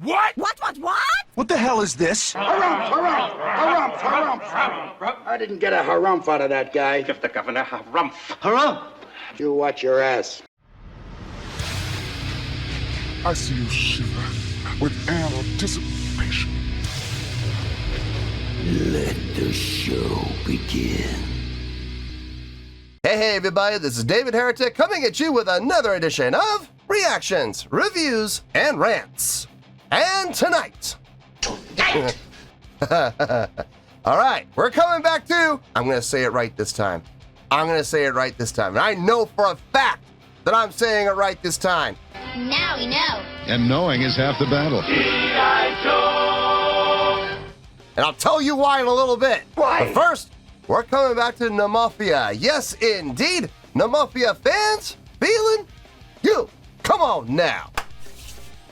What? What? What the hell is this? Harumph. I didn't get a harumph out of that guy. Give the governor harumph. Harumph! You watch your ass. I see you shiver with anticipation. Let the show begin. Hey everybody, this is David Heretic coming at you with another edition of Reactions, Reviews, and Rants. And tonight... Alright, we're coming back to... I'm going to say it right this time. And I know for a fact that I'm saying it right this time. Now we know. And knowing is half the battle. And I'll tell you why in a little bit. Why? But first, we're coming back to Nemophila. Yes, indeed. Nemophila Fans FEELIN YOU. Come on now.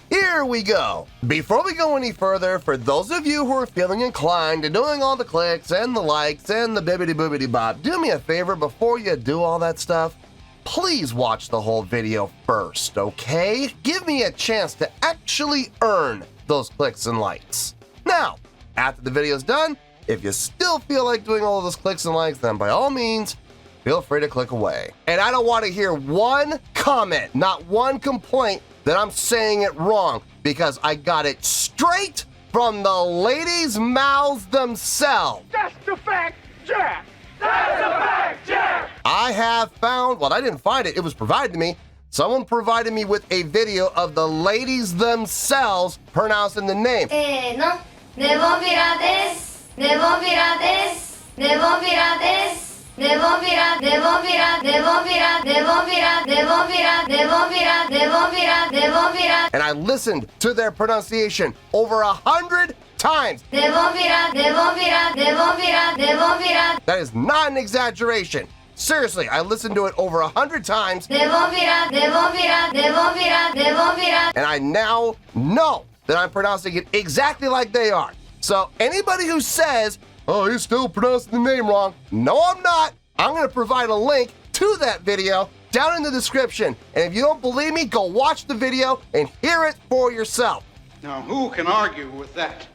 Here we go. Before we go any further, for those of you who are feeling inclined to doing all the clicks and the likes and the bibbidi-boobidi bop, do me a favor before you do all that stuff. Please watch the whole video first, okay? Give me a chance to actually earn those clicks and likes. Now, after the video's done, if you still feel like doing all of those clicks and likes, then by all means, feel free to click away. And I don't want to hear one comment, not one complaint that I'm saying it wrong, because I got it straight from the ladies' mouths themselves. That's the fact, Jack. That's the fact, Jack. I have found, well, I didn't find it, it was provided to me. Someone provided me with a video of the ladies themselves pronouncing the name. Nemophila desu. Nemophila desu. Nemophila desu. Nemophila, Nemophila, Nemophila, Nemophila, Nemophila, Nemophila, Nemophila, Nemophila. And I listened to their pronunciation over 100 times. Nemophila, Nemophila, Nemophila, Nemophila. That is not an exaggeration. Seriously, I listened to it over 100 times. Nemophila, Nemophila, Nemophila, Nemophila. And I now know that I'm pronouncing it exactly like they are. So anybody who says, oh, he's still pronouncing the name wrong, no, I'm not. I'm going to provide a link to that video down in the description. And if you don't believe me, go watch the video and hear it for yourself. Now, who can argue with that?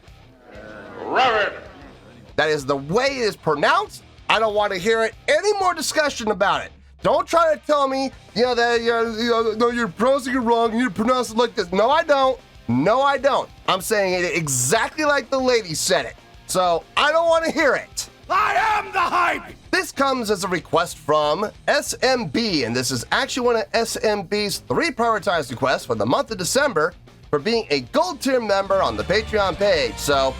That is the way it is pronounced. I don't want to hear it. Any more discussion about it. Don't try to tell me, that you're pronouncing it wrong. You pronounce it like this. No, I don't. No, I don't. I'm saying it exactly like the lady said it. So I don't want to hear it. I am the hype! This comes as a request from SMB, and this is actually one of SMB's 3 prioritized requests for the month of December for being a gold tier member on the Patreon page. So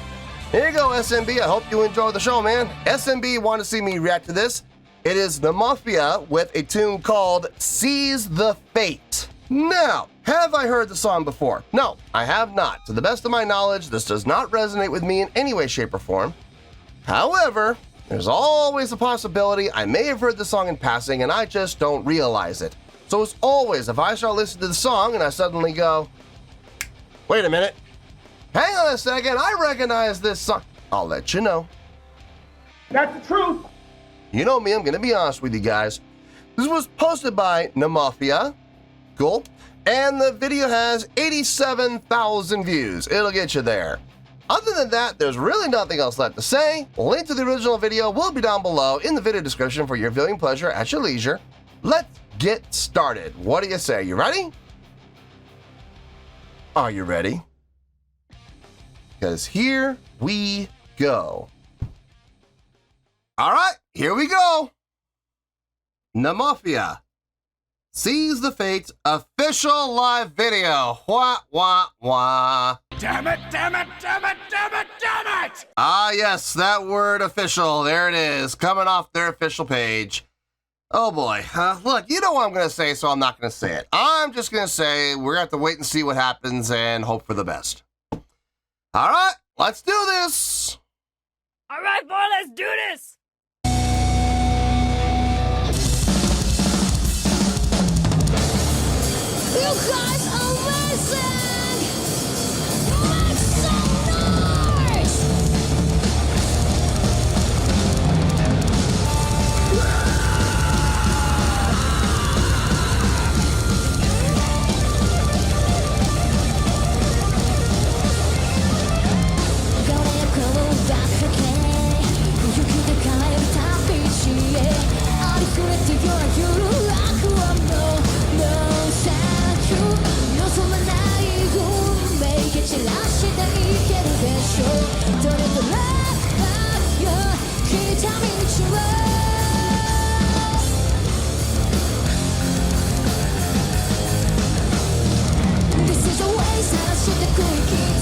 here you go, SMB. I hope you enjoy the show, man. SMB want to see me react to this. It is Nemophila with a tune called Seize the Fate. Now, have I heard the song before? No, I have not. To the best of my knowledge, this does not resonate with me in any way, shape, or form. However, there's always a possibility I may have heard the song in passing and I just don't realize it. So as always, if I start listening to the song and I suddenly go, wait a minute, hang on a second, I recognize this song, I'll let you know. That's the truth. You know me, I'm going to be honest with you guys. This was posted by Nemophila. Cool. And the video has 87,000 views. It'll get you there. Other than that, there's really nothing else left to say. A link to the original video will be down below in the video description for your viewing pleasure at your leisure. Let's get started. What do you say? You ready? Are you ready? Because here we go. All right, here we go. Nemophila. Seize the Fate official live video. Wah, wah, wah. Damn it, damn it, damn it, damn it, damn it! Ah, yes, that word official. There it is, coming off their official page. Oh boy. Look, you know what I'm going to say, so I'm not going to say it. I'm just going to say we're going to have to wait and see what happens and hope for the best. All right, let's do this. All right, boy, let's do this. You guys are amazing! Make some noise! して空気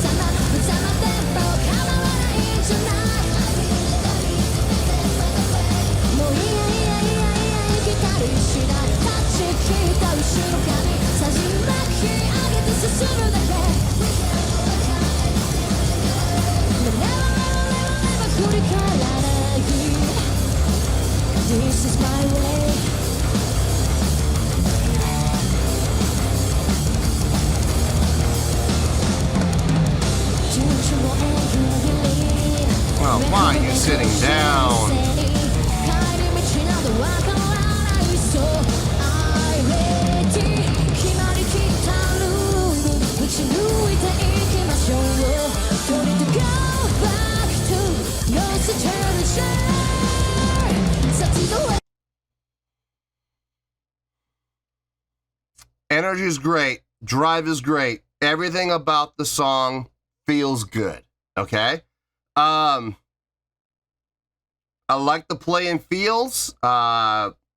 ざまぶざまでも構わないんじゃないもういやいやいやいや生きたりしない立ち聞いた後ろ髪さじ巻き上げて進むだけ Never, never, never, never 振り返らない This is my way Well, why are you sitting down? Energy is great. Drive is great. Everything about the song feels good. Okay? I like the play and feels.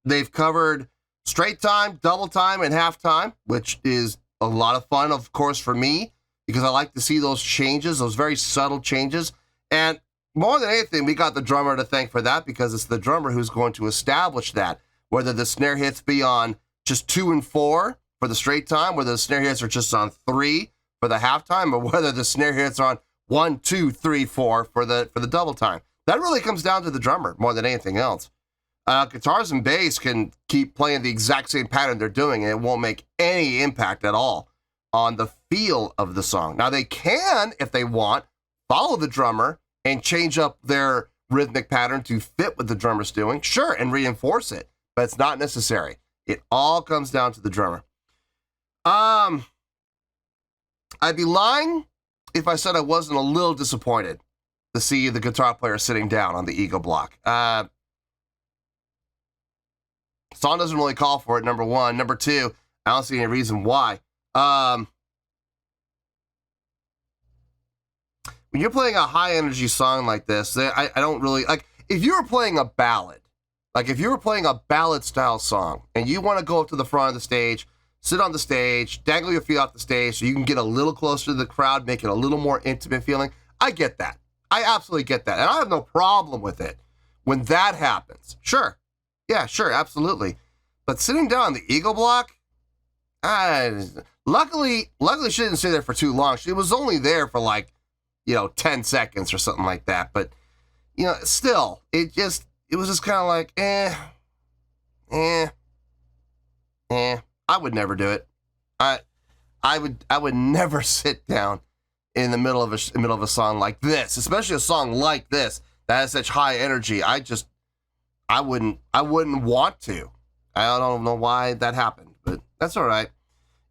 They've covered straight time, double time, and half time, which is a lot of fun, of course, for me, because I like to see those changes, those very subtle changes. And more than anything, we got the drummer to thank for that, because it's the drummer who's going to establish that, whether the snare hits be on just 2 and 4 for the straight time, whether the snare hits are just on 3 for the half time, or whether the snare hits are on 1, 2, 3, 4 for the double time. That really comes down to the drummer more than anything else. Guitars and bass can keep playing the exact same pattern they're doing, and it won't make any impact at all on the feel of the song. Now, they can, if they want, follow the drummer and change up their rhythmic pattern to fit what the drummer's doing, sure, and reinforce it, but it's not necessary. It all comes down to the drummer. I'd be lying if I said I wasn't a little disappointed to see the guitar player sitting down on the ego block. Song doesn't really call for it, number one. Number two, I don't see any reason why. When you're playing a high energy song like this, I don't really, like, if you were playing a ballad, like if you were playing a ballad style song and you want to go up to the front of the stage, sit on the stage, dangle your feet off the stage so you can get a little closer to the crowd, make it a little more intimate feeling, I get that. I absolutely get that. And I have no problem with it when that happens. Sure. Yeah, sure, absolutely. But sitting down on the ego block, luckily she didn't stay there for too long. She was only there for 10 seconds or something like that. But, still, it was just kind of like, I would never do it. I would never sit down in the middle of a song like this, especially a song like this that has such high energy. I wouldn't want to. I don't know why that happened, but that's all right.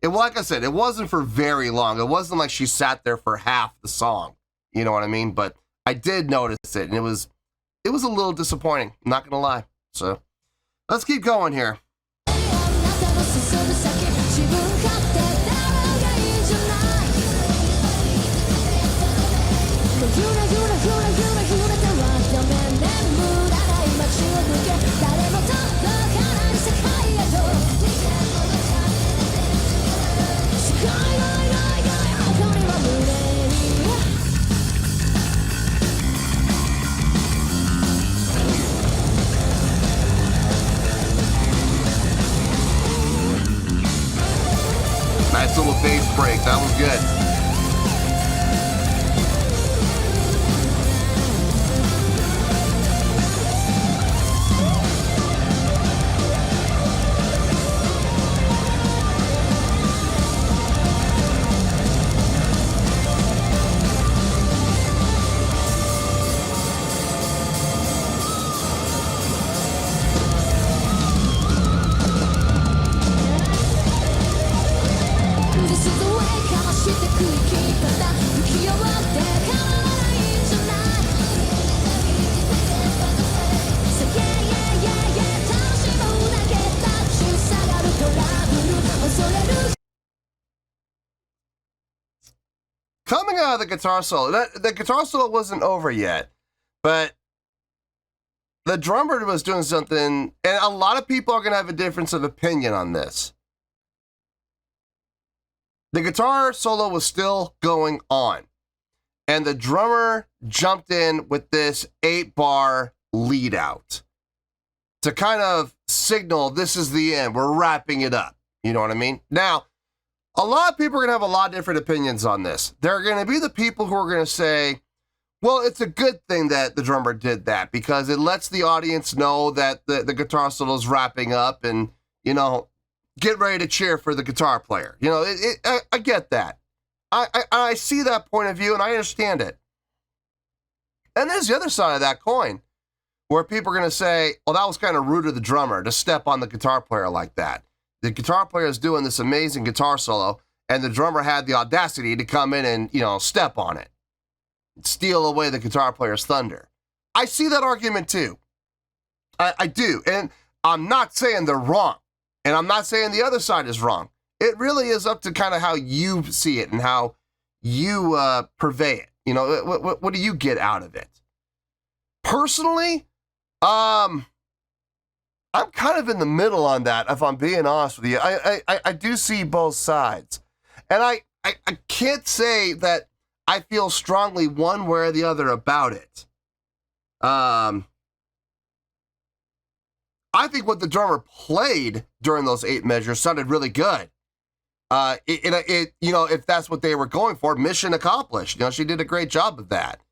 Like I said, it wasn't for very long. It wasn't like she sat there for half the song. You know what I mean? But I did notice it, and it was a little disappointing. I'm not gonna lie. So let's keep going here. Nice little bass break. That was good. Coming out of the guitar solo, the guitar solo wasn't over yet, but the drummer was doing something, and a lot of people are going to have a difference of opinion on this. The guitar solo was still going on, and the drummer jumped in with this 8-bar lead out to kind of signal this is the end. We're wrapping it up. You know what I mean? Now, a lot of people are going to have a lot of different opinions on this. There are going to be the people who are going to say, well, it's a good thing that the drummer did that because it lets the audience know that the guitar solo is wrapping up and, you know, get ready to cheer for the guitar player. You know, I get that. I see that point of view and I understand it. And there's the other side of that coin where people are going to say, well, that was kind of rude of the drummer to step on the guitar player like that. The guitar player is doing this amazing guitar solo and the drummer had the audacity to come in and, you know, step on it. Steal away the guitar player's thunder. I see that argument too. I do. And I'm not saying they're wrong. And I'm not saying the other side is wrong. It really is up to kind of how you see it and how you purvey it. You know, what do you get out of it? Personally, I'm kind of in the middle on that, if I'm being honest with you. I do see both sides. And I can't say that I feel strongly one way or the other about it. I think what the drummer played during those 8 measures sounded really good. You know, if that's what they were going for, mission accomplished. You know, she did a great job of that.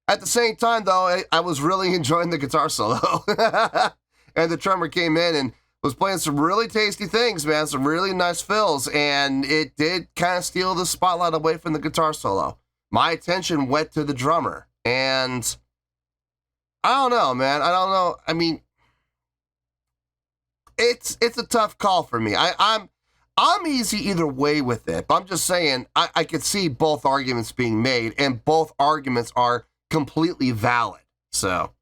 At the same time, though, I was really enjoying the guitar solo. And the drummer came in and was playing some really tasty things, man, some really nice fills, and it did kind of steal the spotlight away from the guitar solo. My attention went to the drummer, and I don't know, man. I don't know. I mean, it's a tough call for me. I'm easy either way with it, but I'm just saying I could see both arguments being made, and both arguments are completely valid. So,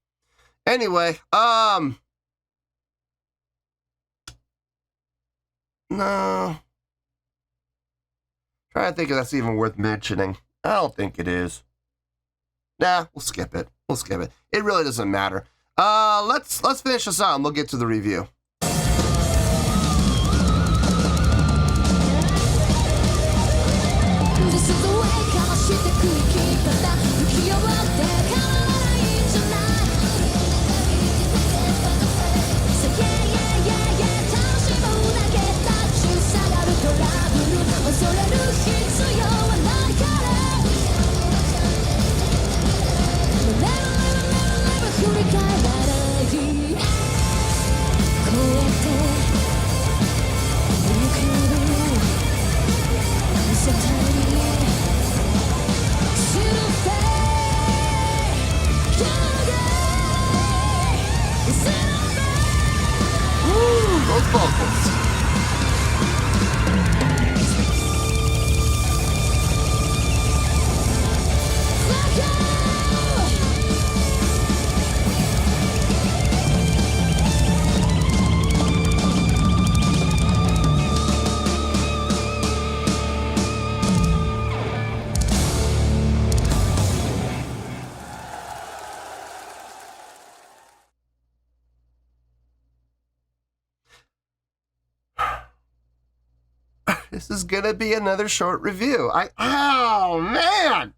anyway, no. Trying to think if that's even worth mentioning. I don't think it is. Nah, we'll skip it. We'll skip it. It really doesn't matter. Let's finish this out and we'll get to the review. This is the way かましてく生き方浮き上がって変わらないんじゃない So yeah yeah yeah yeah 楽しむだけ立ち下がるトラブル恐れる必要はないから Never never never 振り返らないこうやってゆく見せたい Those vocals. This is gonna be another short review. Oh man!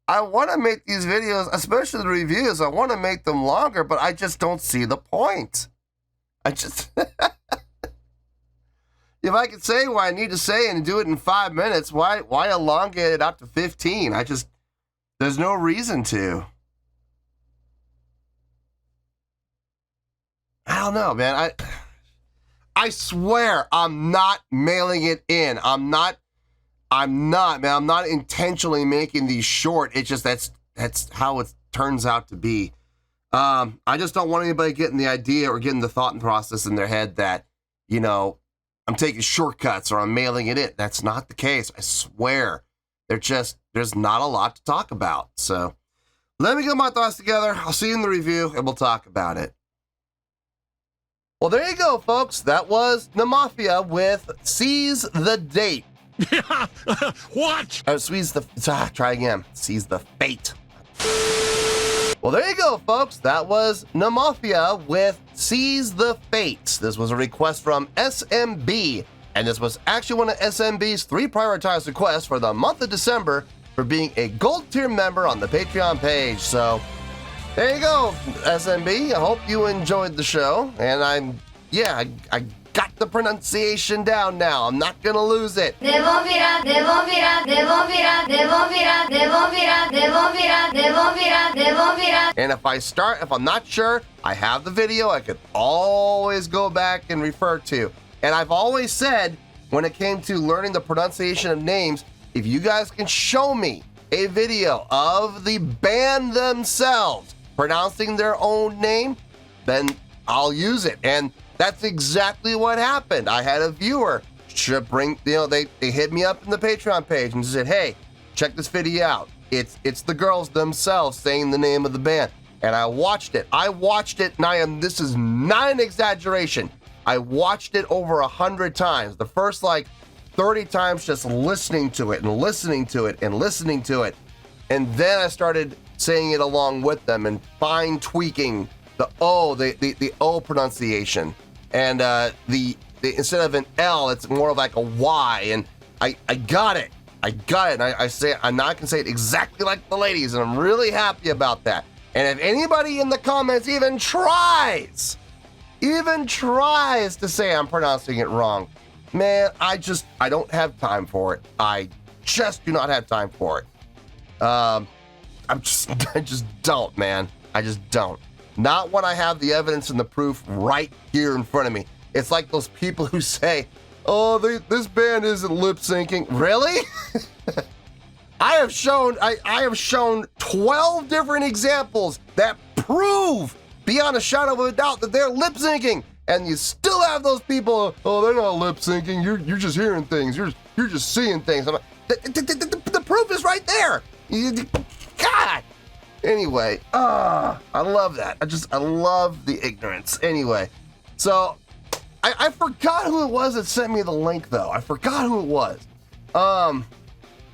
I want to make these videos, especially the reviews, I want to make them longer, but I just don't see the point. I just... If I could say what I need to say and do it in 5 minutes, why elongate it out to 15? There's no reason to. I don't know, man. I swear I'm not mailing it in. I'm not, man. I'm not intentionally making these short. It's just that's how it turns out to be. I just don't want anybody getting the idea or getting the thought and process in their head that, you know, I'm taking shortcuts or I'm mailing it in. That's not the case. I swear. There's not a lot to talk about. So let me get my thoughts together. I'll see you in the review and we'll talk about it. Well, there you go, folks. That was Nemophila with Seize the Date. What? Seize the... try again. Seize the Fate. Well, there you go, folks. That was Nemophila with Seize the Fates. This was a request from SMB, and this was actually one of SMB's 3 prioritized requests for the month of December for being a gold tier member on the Patreon page. So there you go, SMB. I hope you enjoyed the show, and I got the pronunciation down now. I'm not gonna lose it. Nemophila, Nemophila, Nemophila, Nemophila, Nemophila, Nemophila, Nemophila, Nemophila. And if I'm not sure, I have the video I could always go back and refer to. And I've always said, when it came to learning the pronunciation of names, if you guys can show me a video of the band themselves pronouncing their own name, then I'll use it. And that's exactly what happened. I had a viewer they hit me up in the Patreon page and said, hey, check this video out. It's the girls themselves saying the name of the band. And I watched it, and this is not an exaggeration. I watched it over 100 times. The first 30 times just listening to it and listening to it and listening to it. And then I started saying it along with them and fine tweaking the O, the O pronunciation. And the instead of an L, it's more of like a Y. And I got it. And I'm not gonna say it exactly like the ladies, and I'm really happy about that. And if anybody in the comments even tries to say I'm pronouncing it wrong, man, I don't have time for it. I just do not have time for it. I just don't, man. I just don't. Not when I have the evidence and the proof right here in front of me. It's like those people who say, oh, this band isn't lip syncing. Really? I have shown 12 different examples that prove beyond a shadow of a doubt that they're lip syncing. And you still have those people, oh, they're not lip syncing. You're just hearing things. You're just seeing things. I'm like, the proof is right there. God. Anyway, I love that. I love the ignorance. Anyway, so I forgot who it was that sent me the link, though. I forgot who it was. And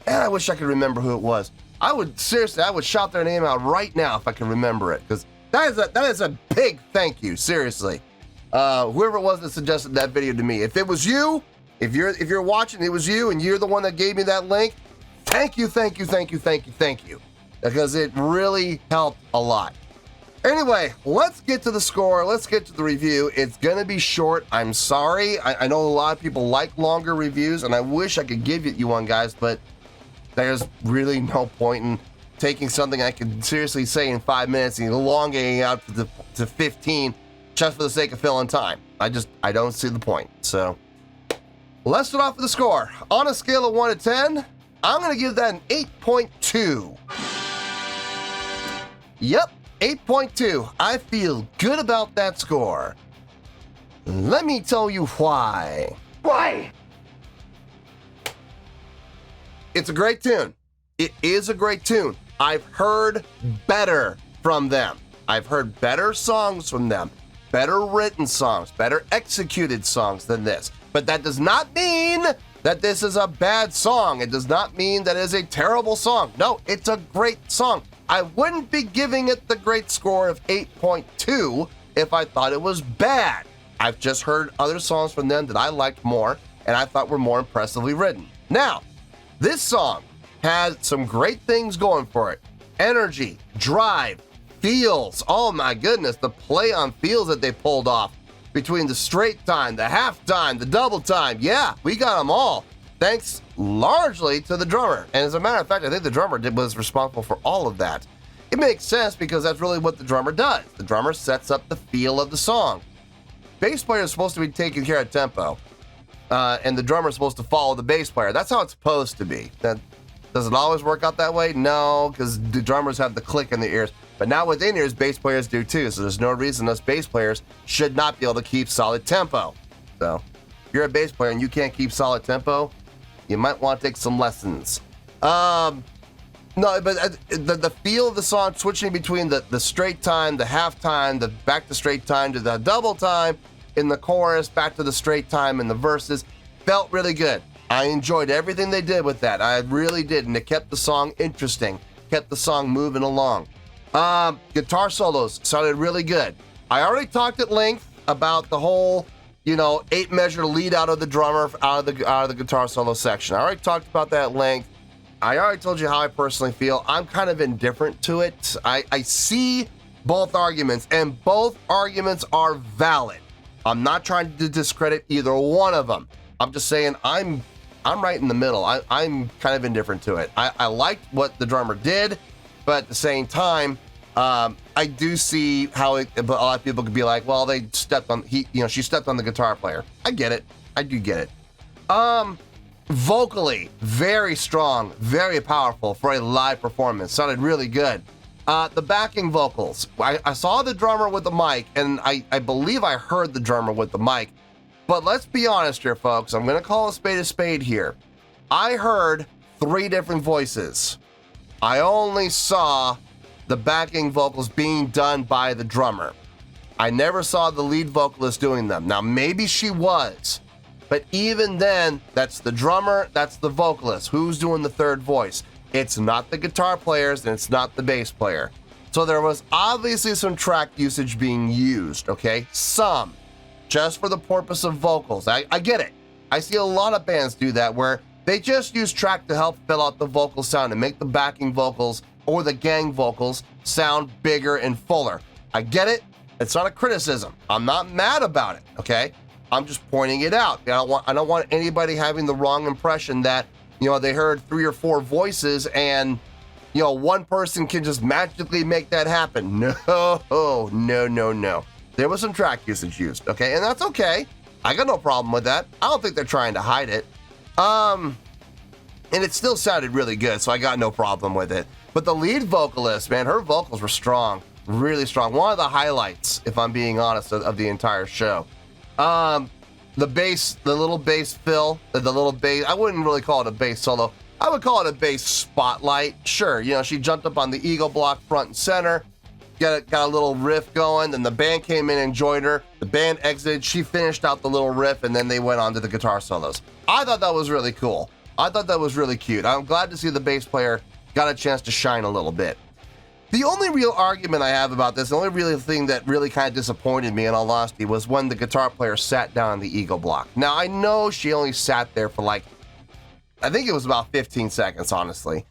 I wish I could remember who it was. I would shout their name out right now if I can remember it, because that is a big thank you. Seriously, whoever it was that suggested that video to me. If it was you, if you're watching, it was you, and you're the one that gave me that link. Thank you. Because it really helped a lot. Anyway, let's get to the score. Let's get to the review. It's going to be short. I'm sorry. I know a lot of people like longer reviews, and I wish I could give you one, guys, but there's really no point in taking something I could seriously say in 5 minutes and elongating out to 15 just for the sake of filling time. I don't see the point. So let's start off with the score. On a scale of 1 to 10, I'm going to give that an 8.2. Yep, 8.2. I feel good about that score. Let me tell you why. Why? It's a great tune. It is a great tune. I've heard better from them. I've heard better songs from them. Better written songs, better executed songs than this. But that does not mean that this is a bad song. It does not mean that it is a terrible song. No, it's a great song. I wouldn't be giving it the great score of 8.2 if I thought it was bad. I've just heard other songs from them that I liked more and I thought were more impressively written. Now, this song had some great things going for it. Energy, drive, feels. Oh my goodness, the play on feels that they pulled off between the straight time, the half time, the double time. Yeah, we got them all. Thanks largely to the drummer. And as a matter of fact, I think the drummer was responsible for all of that. It makes sense because that's really what the drummer does. The drummer sets up the feel of the song. Bass player is supposed to be taking care of tempo, and the drummer is supposed to follow the bass player. That's how it's supposed to be. Does it always work out that way? No, because the drummers have the click in the ears. But now with in-ears, bass players do too, so there's no reason us bass players should not be able to keep solid tempo. So, if you're a bass player and you can't keep solid tempo, you might want to take some lessons. No, but the feel of the song, switching between the straight time, the half time, the back to straight time to the double time in the chorus, back to the straight time in the verses, felt really good. I enjoyed everything they did with that. I really did, and it kept the song interesting, kept the song moving along. Guitar solos sounded really good. I already talked at length about the whole, 8-measure lead out of the drummer, out of the guitar solo section. I already talked about that at length. I already told you how I personally feel. I'm kind of indifferent to it. I see both arguments, and both arguments are valid. I'm not trying to discredit either one of them. I'm just saying I'm right in the middle. I'm kind of indifferent to it. I liked what the drummer did, but at the same time, I do see how a lot of people could be like, well, they stepped on she stepped on the guitar player. I get it. I do get it. Vocally, very strong, very powerful for a live performance. Sounded really good. The backing vocals. I saw the drummer with the mic, and I believe I heard the drummer with the mic. But let's be honest here, folks. I'm going to call a spade here. I heard 3 different voices. I only saw the backing vocals being done by the drummer. I never saw the lead vocalist doing them. Now, maybe she was, but even then, that's the drummer, that's the vocalist. Who's doing the third voice? It's not the guitar players, and it's not the bass player. So there was obviously some track usage being used, okay? Some, just for the purpose of vocals. I get it. I see a lot of bands do that where they just use track to help fill out the vocal sound and make the backing vocals or the gang vocals sound bigger and fuller. I get it. It's not a criticism. I'm not mad about it, okay? I'm just pointing it out. I don't want anybody having the wrong impression that, they heard 3 or 4 voices and, one person can just magically make that happen. No. There was some track usage used, okay? And that's okay. I got no problem with that. I don't think they're trying to hide it. And it still sounded really good, so I got no problem with it. But the lead vocalist, man, her vocals were strong, really strong. One of the highlights, if I'm being honest, of the entire show. The bass, the little bass fill, the little bass, I wouldn't really call it a bass solo. I would call it a bass spotlight. Sure, she jumped up on the eagle block front and center, got a little riff going, then the band came in and joined her. The band exited, she finished out the little riff, and then they went on to the guitar solos. I thought that was really cool. I thought that was really cute. I'm glad to see the bass player got a chance to shine a little bit. The only real argument I have about this, the only real thing that really kind of disappointed me in all honesty was when the guitar player sat down on the eagle block. Now, I know she only sat there for I think it was about 15 seconds, honestly.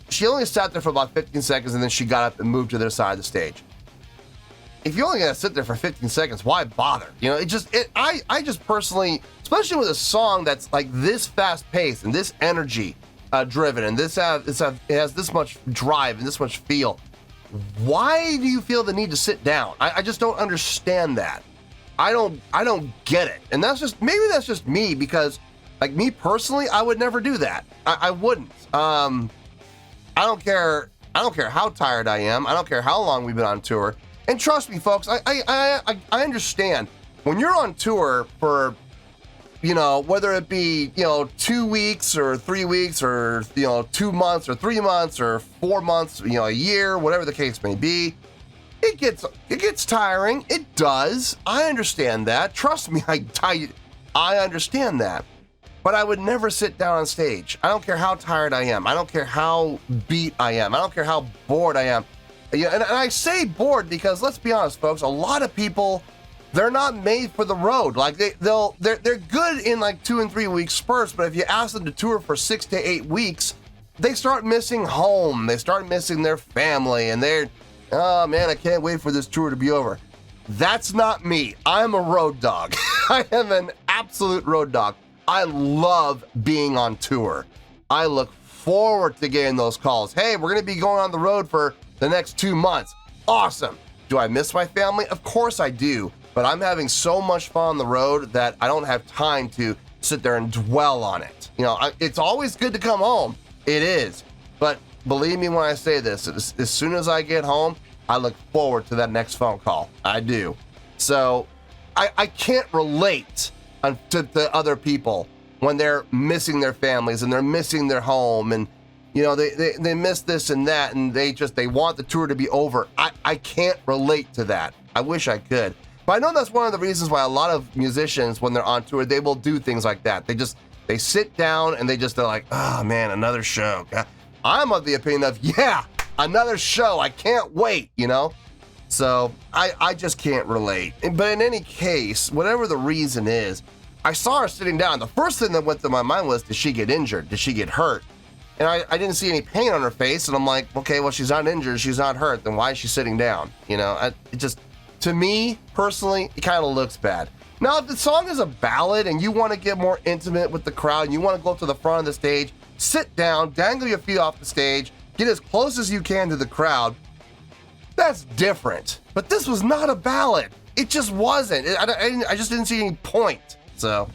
She only sat there for about 15 seconds and then she got up and moved to their side of the stage. If you're only gonna sit there for 15 seconds, why bother? I just personally, especially with a song that's like this fast paced and this energy driven and it has this much drive and this much feel. Why do you feel the need to sit down? I just don't understand that. I don't get it. And maybe that's just me, because like me personally, I would never do that. I wouldn't. I don't care how tired I am. I don't care how long we've been on tour. And trust me, folks, I understand when you're on tour for, whether it be, 2 weeks or 3 weeks or, 2 months or 3 months or 4 months, a year, whatever the case may be, it gets tiring. It does. I understand that. Trust me, I understand that. But I would never sit down on stage. I don't care how tired I am. I don't care how beat I am. I don't care how bored I am. And I say bored because, let's be honest, folks, a lot of people, they're not made for the road. Like they're good in like 2 and 3 week spurts, but if you ask them to tour for 6 to 8 weeks, they start missing home. They start missing their family, and oh man, I can't wait for this tour to be over. That's not me. I'm a road dog. I am an absolute road dog. I love being on tour. I look forward to getting those calls. Hey, we're going to be going on the road for the next 2 months. Awesome. Do I miss my family? Of course I do. But I'm having so much fun on the road that I don't have time to sit there and dwell on it. It's always good to come home. It is. But believe me when I say this, as soon as I get home, I look forward to that next phone call. I do. So I can't relate to other people when they're missing their families and they're missing their home, and they miss this and that, and they want the tour to be over. I can't relate to that. I wish I could. But I know that's one of the reasons why a lot of musicians, when they're on tour, they will do things like that. They sit down and they're like, oh man, another show. I'm of the opinion of, yeah, another show. I can't wait, you know? So I just can't relate. But in any case, whatever the reason is, I saw her sitting down. The first thing that went through my mind was, did she get injured? Did she get hurt? And I didn't see any pain on her face. And I'm like, okay, well, she's not injured. She's not hurt. Then why is she sitting down? You know, it just, to me, personally, it kind of looks bad. Now, if the song is a ballad and you want to get more intimate with the crowd, and you want to go up to the front of the stage, sit down, dangle your feet off the stage, get as close as you can to the crowd, that's different. But this was not a ballad. It just wasn't. I just didn't see any point. So,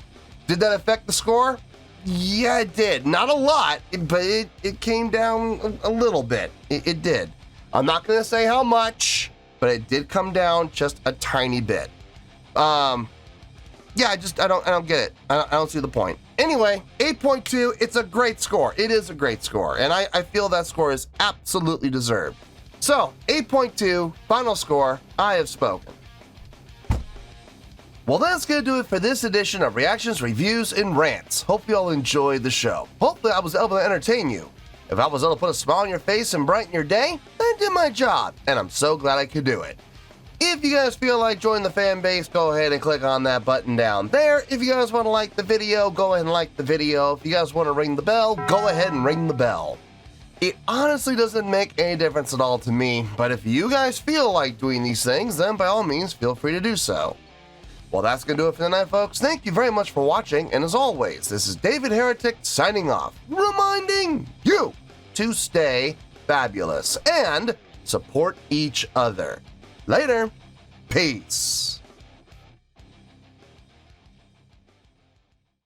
did that affect the score? Yeah, it did. Not a lot, but it came down a little bit. It did. I'm not going to say how much, but it did come down just a tiny bit. Yeah, I don't get it. I don't see the point. Anyway, 8.2, it's a great score. It is a great score, and I feel that score is absolutely deserved. So, 8.2, final score, I have spoken. Well, that's going to do it for this edition of Reactions, Reviews, and Rants. Hope you all enjoyed the show. Hopefully I was able to entertain you. If I was able to put a smile on your face and brighten your day, I did my job, and I'm so glad I could do it. If you guys feel like joining the fan base, go ahead and click on that button down there. If you guys want to like the video, go ahead and like the video. If you guys want to ring the bell, go ahead and ring the bell. It honestly doesn't make any difference at all to me, but if you guys feel like doing these things, then by all means, feel free to do so. Well, that's going to do it for tonight, folks. Thank you very much for watching, and as always, this is David Heretic signing off, reminding you to stay fabulous and support each other. Later. Peace.